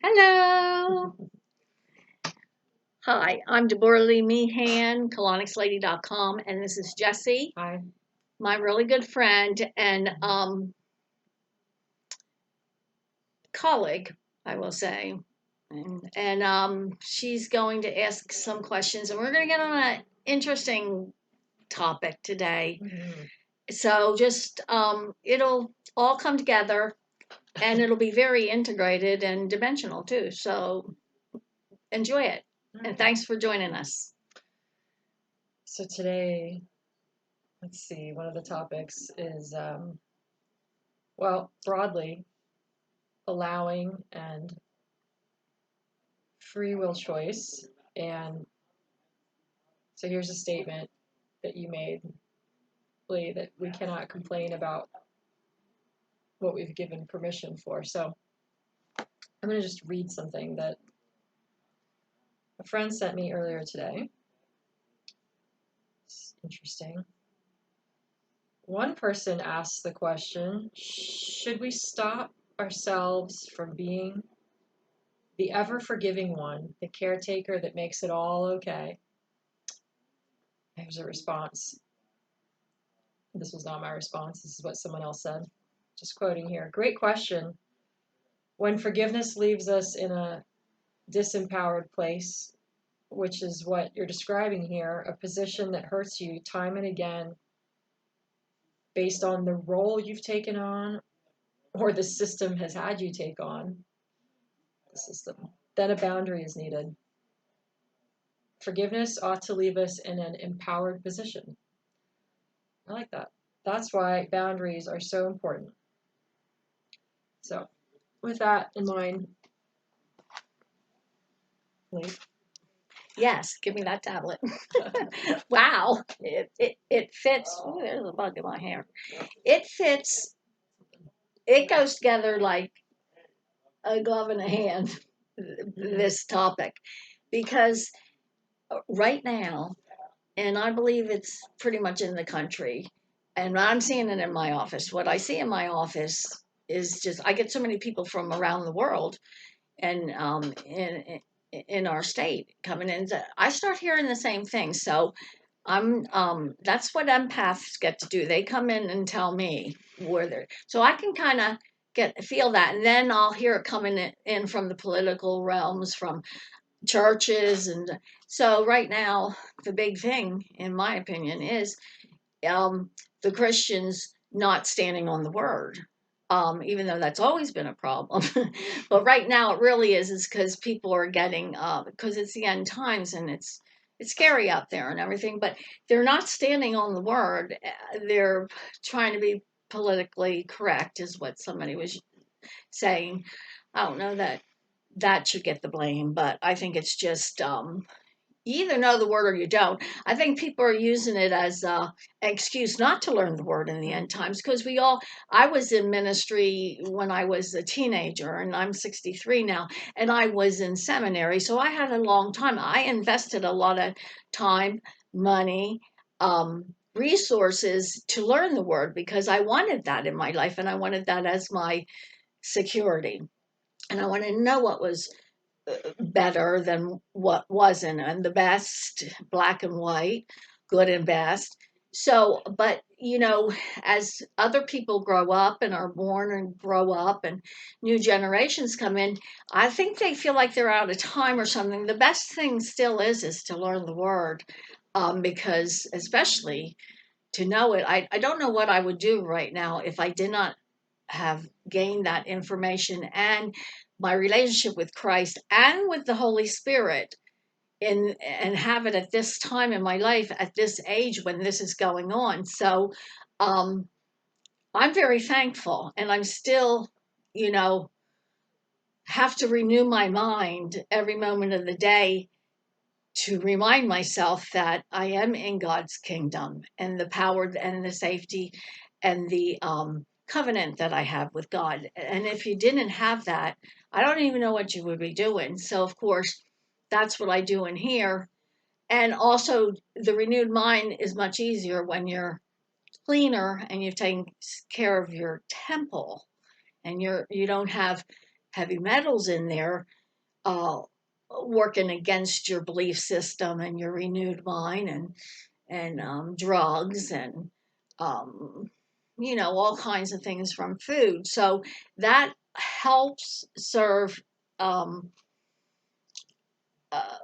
Hello. Hi, I'm Debora Meehan, colonicsLady.com, and this is Jessie, Hi. my really good friend and colleague, I will say. And she's going to ask some questions, and we're going to get on an interesting topic today. So just it'll all come together, and it'll be very integrated and dimensional too. So enjoy it, and thanks for joining us. So today, let's see, one of the topics is, broadly, allowing and free will choice. And so here's a statement that you made, Lee, that we cannot complain about what we've given permission for. So I'm going to just read something that a friend sent me earlier today. It's interesting. One person asked the question, should we stop ourselves from being the ever-forgiving one, the caretaker that makes it all okay? Here's a response. This was not my response. This is what someone else said. Just quoting here. Great question. When forgiveness leaves us in a disempowered place, which is what you're describing here, a position that hurts you time and again based on the role you've taken on or the system has had you take on, the system, then a boundary is needed. Forgiveness ought to leave us in an empowered position. I like that. That's why boundaries are so important. So, with that in mind, Lee. Yes, give me that tablet. Wow, it fits. Oh, there's a bug in my hair. It fits. It goes together like a glove in a hand. This topic, because right now, and I believe it's pretty much in the country, and I'm seeing it in my office. What I see in my office is just I get so many people from around the world, and in our state coming in. I start hearing the same thing. So I'm that's what empaths get to do. They come in and tell me where they're so I can kind of feel that, and then I'll hear it coming in from the political realms, from churches. And so right now the big thing in my opinion is the Christians not standing on the word, even though that's always been a problem. But right now it really is because people are getting, because it's the end times and it's scary out there and everything, but they're not standing on the word. They're trying to be politically correct, is what somebody was saying. I don't know that that should get the blame, but I think it's just you either know the word or you don't. I think people are using it as an excuse not to learn the word in the end times, because I was in ministry when I was a teenager, and I'm 63 now, and I was in seminary. So I had a long time. I invested a lot of time, money, resources to learn the word because I wanted that in my life, and I wanted that as my security. And I wanted to know what was better than what wasn't, and the best, black and white, good and best. So, but as other people grow up and are born and grow up and new generations come in, I think they feel like they're out of time or something. The best thing still is to learn the word, because especially to know it. I don't know what I would do right now if I did not have gained that information and my relationship with Christ and with the Holy Spirit in and have it at this time in my life at this age when this is going on. So um I'm very thankful, and I'm still, you know, have to renew my mind every moment of the day to remind myself that I am in God's kingdom, and the power and the safety and the covenant that I have with God. And if you didn't have that, I don't even know what you would be doing. So, of course, that's what I do in here. And also, the renewed mind is much easier when you're cleaner and you've taken care of your temple, and you don't have heavy metals in there, uh, working against your belief system and your renewed mind, and drugs, and um, all kinds of things from food. So that helps um, uh,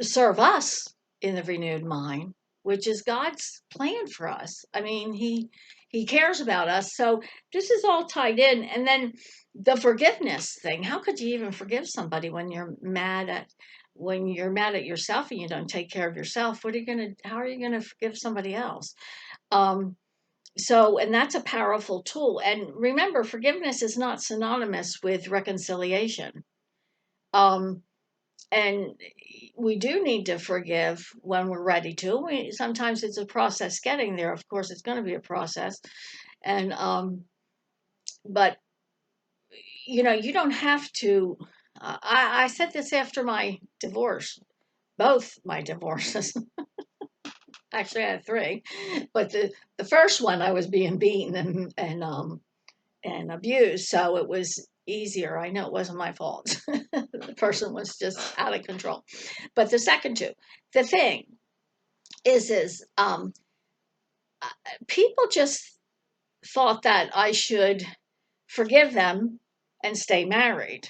serve us in the renewed mind, which is God's plan for us. I mean, he cares about us. So this is all tied in. And then the forgiveness thing. How could you even forgive somebody when you're mad at yourself and you don't take care of yourself? How are you gonna forgive somebody else? Um, and that's a powerful tool. And remember, forgiveness is not synonymous with reconciliation. Um, and we do need to forgive when we're ready to. Sometimes it's a process getting there. Of course, it's going to be a process. And, but, you don't have to. I said this after my divorce, both my divorces. Actually, I had three, but the first one I was being beaten and abused, so it was easier. I know it wasn't my fault. The person was just out of control. But the second two, the thing is people just thought that I should forgive them and stay married.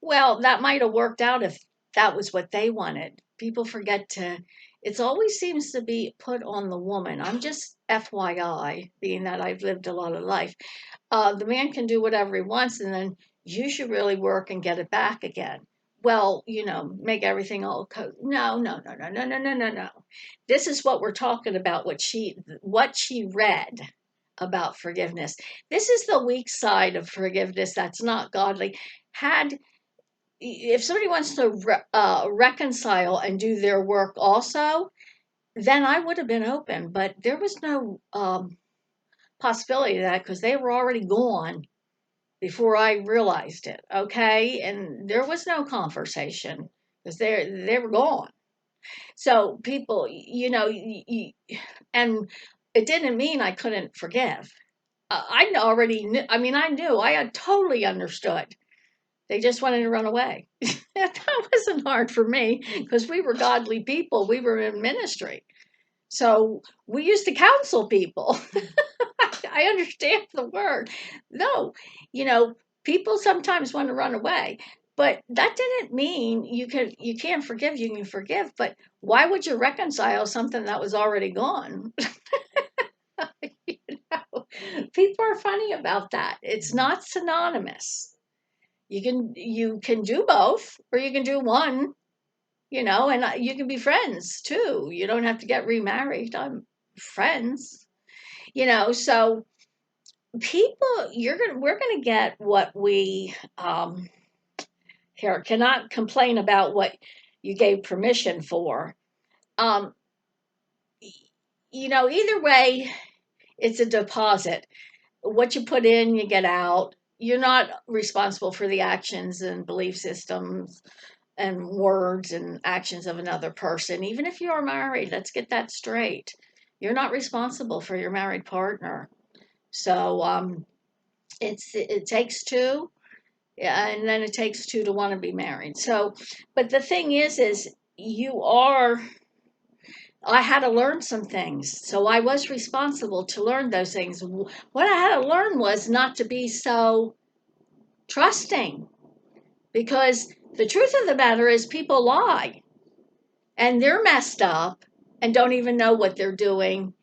Well, that might have worked out if that was what they wanted. People forget to, it always seems to be put on the woman. I'm just FYI, being that I've lived a lot of life. The man can do whatever he wants, and then you should really work and get it back again. Well, make everything all no, no, no, no, no, no, no, no, no. This is what we're talking about. What she read about forgiveness. This is the weak side of forgiveness. That's not godly. Had If somebody wants to reconcile and do their work also, then I would have been open. But there was no possibility of that because they were already gone before I realized it. Okay, and there was no conversation because they were gone. So people, and it didn't mean I couldn't forgive. I already knew. I mean, I knew. I had totally understood. They just wanted to run away. That wasn't hard for me because we were godly people. We were in ministry. So we used to counsel people. I understand the word. No, you know, people sometimes want to run away, but that didn't mean you can't forgive. You can forgive, but why would you reconcile something that was already gone? you People are funny about that. It's not synonymous. You can do both, or you can do one. And you can be friends too. You don't have to get remarried. I'm friends. So people we're gonna get what we here cannot complain about what you gave permission for. um either way, it's a deposit. What you put in, you get out. You're not responsible for the actions and belief systems and words and actions of another person. Even if you are married, let's get that straight. You're not responsible for your married partner. So it takes two. Yeah, and then it takes two to want to be married. So, but the thing is you are, I had to learn some things. So I was responsible to learn those things. What I had to learn was not to be so trusting, because the truth of the matter is people lie and they're messed up and don't even know what they're doing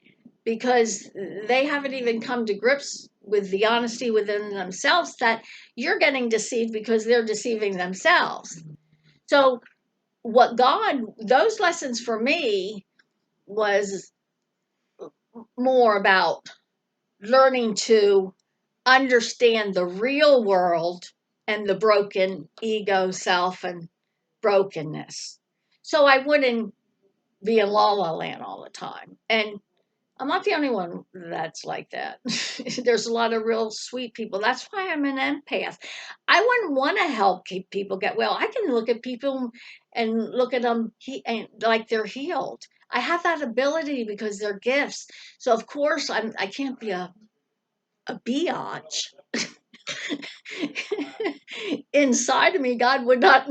because they haven't even come to grips with the honesty within themselves that you're getting deceived because they're deceiving themselves. So those lessons for me was more about learning to understand the real world and the broken ego self and brokenness. So I wouldn't be in la la land all the time. And I'm not the only one that's like that. There's a lot of real sweet people. That's why I'm an empath. I wouldn't want to help keep people get well. I can look at people and look at them and like they're healed. I have that ability because they're gifts. So of course I can't be a biatch. inside of me, God would not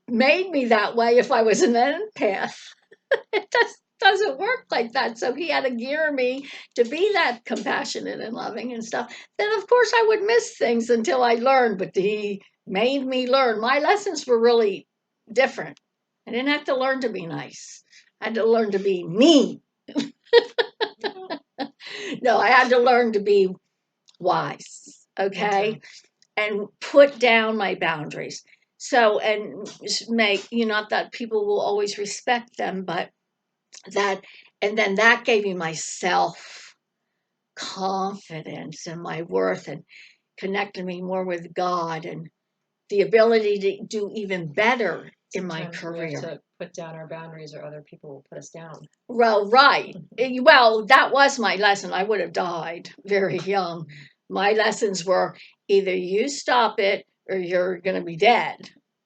made me that way if I was an empath. It doesn't work like that. So he had to gear me to be that compassionate and loving and stuff. Then of course I would miss things until I learned, but he made me learn. My lessons were really different. I didn't have to learn to be nice. I had to learn to be mean. No, I had to learn to be wise. Okay. And put down my boundaries. So, and make, not that people will always respect them, but that, and then that gave me my self confidence and my worth and connected me more with God and the ability to do even better in my Sometimes we career. have to put down our boundaries or other people will put us down. Well, right. Well, that was my lesson. I would have died very young. My lessons were either you stop it or you're going to be dead.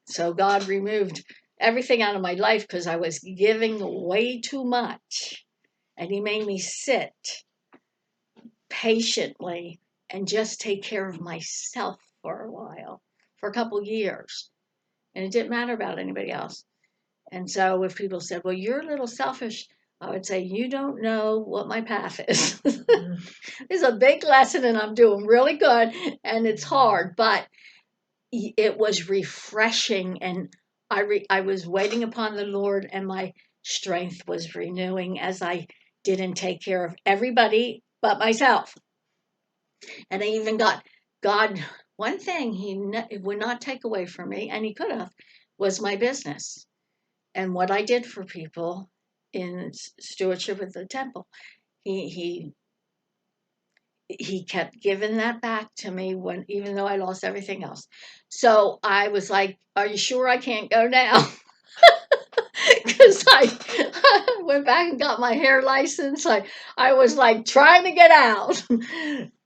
So God removed everything out of my life because I was giving way too much. And he made me sit patiently and just take care of myself for a while, for a couple years. And it didn't matter about anybody else. And so if people said, well, you're a little selfish, I would say, you don't know what my path is. It's a big lesson and I'm doing really good and it's hard, but it was refreshing and I was waiting upon the Lord and my strength was renewing as I didn't take care of everybody but myself. And I even got God, one thing he would not take away from me, and he could have, was my business and what I did for people in stewardship of the temple. He he he kept giving that back to me when even though I lost everything else. So I was like, "Are you sure I can't go now?" Because I went back and got my hair license. I was like trying to get out.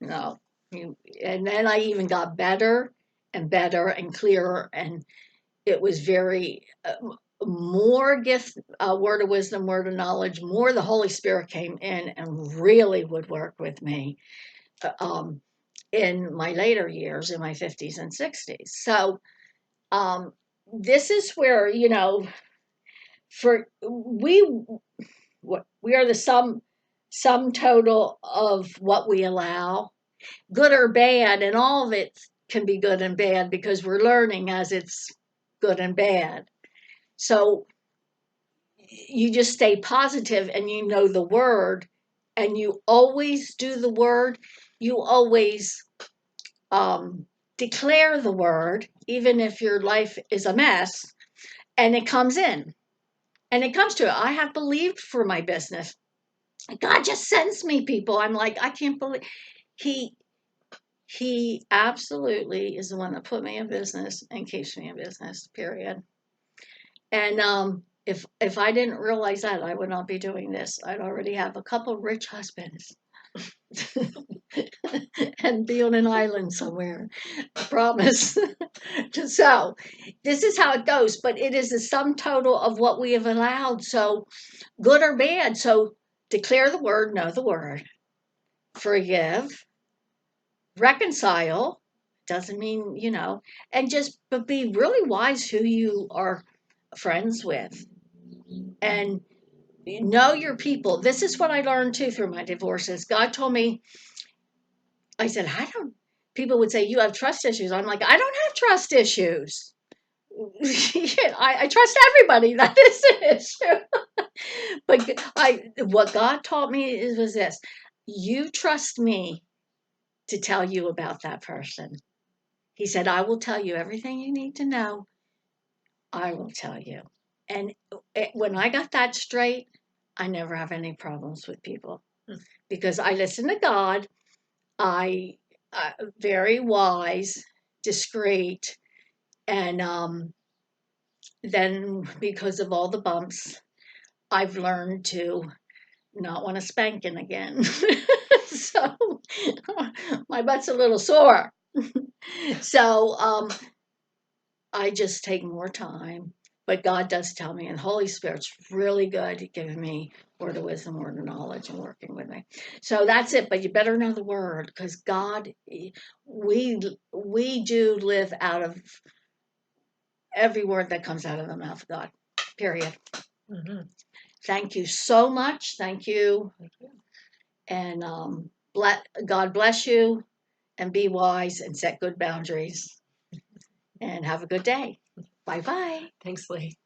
No, and then I even got better and better and clearer, and it was very more gift, word of wisdom, word of knowledge, more the Holy Spirit came in and really would work with me um, in my later years, in my 50s and 60s. So um, this is where, for we are the sum total of what we allow, good or bad, and all of it can be good and bad because we're learning as it's good and bad. So you just stay positive and you know the word and you always do the word. You always declare the word, even if your life is a mess, and it comes in and it comes to it. I have believed for my business. God just sends me people. I'm like, I can't believe he he absolutely is the one that put me in business and keeps me in business, period. And if I didn't realize that, I would not be doing this. I'd already have a couple rich husbands and be on an island somewhere. I promise. So this is how it goes, but it is the sum total of what we have allowed. So good or bad. So declare the word, know the word, forgive, reconcile. Doesn't mean, and just but be really wise who you are friends with and know your people. This is what I learned too through my divorces. God told me, I said, people would say, you have trust issues. I'm like, I don't have trust issues. I trust everybody. That is an issue. But what God taught me was this: you trust me to tell you about that person. He said, I will tell you everything you need to know. I will tell you. And when I got that straight, I never have any problems with people because I listen to God. I very wise, discreet, and then because of all the bumps, I've learned to not want to spanking again. So my butt's a little sore. So I just take more time. But God does tell me, and the Holy Spirit's really good at giving me word of wisdom, word of knowledge, and working with me. So that's it. But you better know the word, because God, we do live out of every word that comes out of the mouth of God. Period. Mm-hmm. Thank you so much. Thank you, Thank you. and God bless you, and be wise and set good boundaries, and have a good day. Bye bye. Thanks, Lee.